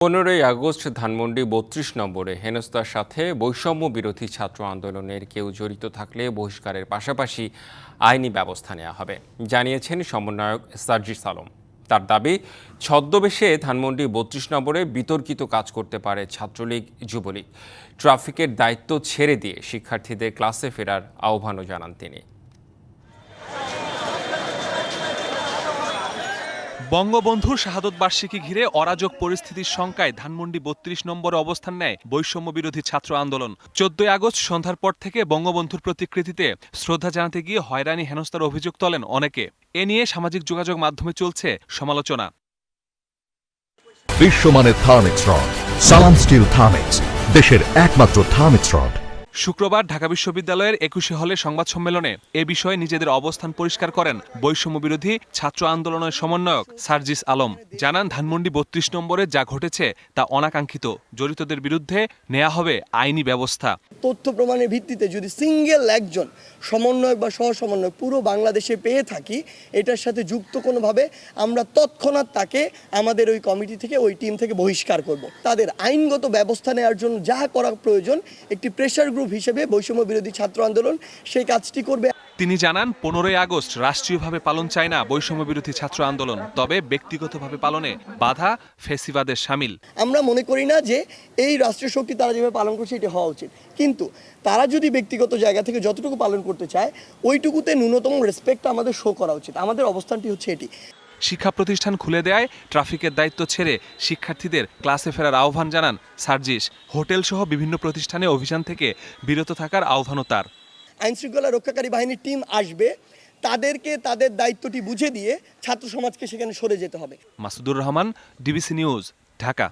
15ই August Dhanmondi ৩২ নম্বরে হেনস্থার সাথে বৈষম্য বিরোধী ছাত্র আন্দোলনের কেউ জড়িত থাকলে বহিষ্কারের পাশাপাশি আইনি ব্যবস্থা নেওয়া হবে জানিয়েছেন সমন্বয়ক সার্জিস আলম। তার দাবি, ছদ্মবেশে ধানমন্ডি ৩২ নম্বরে বিতর্কিত কাজ করতে পারে ছাত্রলীগ, যুবলীগ। ট্রাফিকের দায়িত্ব ছেড়ে দিয়ে শিক্ষার্থীদের ক্লাসে ফেরার আহ্বানও জানান তিনি। বঙ্গবন্ধুর শাহাদত বার্ষিকী ঘিরে অরাজক পরিস্থিতির শঙ্কায় ধানমন্ডি ৩২ নম্বরে অবস্থান নেয় বৈষম্য বিরোধী ছাত্র আন্দোলন। ১৪ই আগস্ট সন্ধ্যার পর থেকে বঙ্গবন্ধুর প্রতিকৃতিতে শ্রদ্ধা জানাতে গিয়ে হয়রানি হেনস্থার অভিযোগ তোলেন অনেকে। এ নিয়ে সামাজিক যোগাযোগ মাধ্যমে চলছে সমালোচনা। বিশ্বমানের থার্মিক্স রড, সালাম স্টিল থার্মিক্স, দেশের একমাত্র থার্মিক্স রড। শুক্রবার ঢাকা বিশ্ববিদ্যালয়ের ২১শে হলে সংবাদ সম্মেলনে এ বিষয়ে নিজেদের অবস্থান পরিষ্কার করেন বৈষম্য বিরোধী ছাত্র আন্দোলনের সমন্বয়ক সার্জিস আলম। জানান, ধানমন্ডি ৩২ নম্বরে যা ঘটেছে তা অনাকাঙ্ক্ষিত। জড়িতদের বিরুদ্ধে নেওয়া হবে আইনি ব্যবস্থা। তথ্য প্রমাণের ভিত্তিতে যদি সিঙ্গেল একজন সমন্বয়ক বা সহ সমন্বয়ক পুরো বাংলাদেশে পেয়ে থাকি, এটার সাথে যুক্ত কোনোভাবে আমরা তৎক্ষণাৎ তাকে আমাদের ওই কমিটি থেকে, ওই টিম থেকে বহিষ্কার করব। তাদের আইনগত ব্যবস্থা নেওয়ার জন্য যা করা প্রয়োজন, একটি প্রেশার গ্রুপ হিসেবে বৈষম্য বিরোধী ছাত্র আন্দোলন সেই কাজটি করবে। তিনি জানান, 15ই আগস্ট রাষ্ট্রীয়ভাবে পালন চায় না বৈষম্য বিরোধী ছাত্র আন্দোলন, তবে ব্যক্তিগতভাবে পালনে বাধা ফেসিবাদের শামিল। আমরা মনে করি না যে এই রাষ্ট্রীয় শক্তি তারা যেভাবে পালন করছে এটি হওয়া উচিত, কিন্তু তারা যদি ব্যক্তিগত জায়গা থেকে যতটুকু পালন করতে চায় ওইটুকুতে ন্যূনতম রেসপেক্ট আমাদের শো করা উচিত। আমাদের অবস্থানটি হচ্ছে এটি। শিক্ষা প্রতিষ্ঠান খুলে দেয়, ট্রাফিকের দায়িত্ব ছেড়ে শিক্ষার্থীদের ক্লাসে ফেরার আহ্বান জানান সার্জিস। হোটেল সহ বিভিন্ন প্রতিষ্ঠানে অভিযান থেকে বিরত থাকার আহ্বানও তার। আইনশৃঙ্খলা রক্ষাকারী বাহিনীর টিম আসবে, তাদেরকে তাদের দায়িত্বটি বুঝে দিয়ে ছাত্র সমাজকে সেখানে সরে যেতে হবে। Masudur Rahman, DBC news, Dhaka.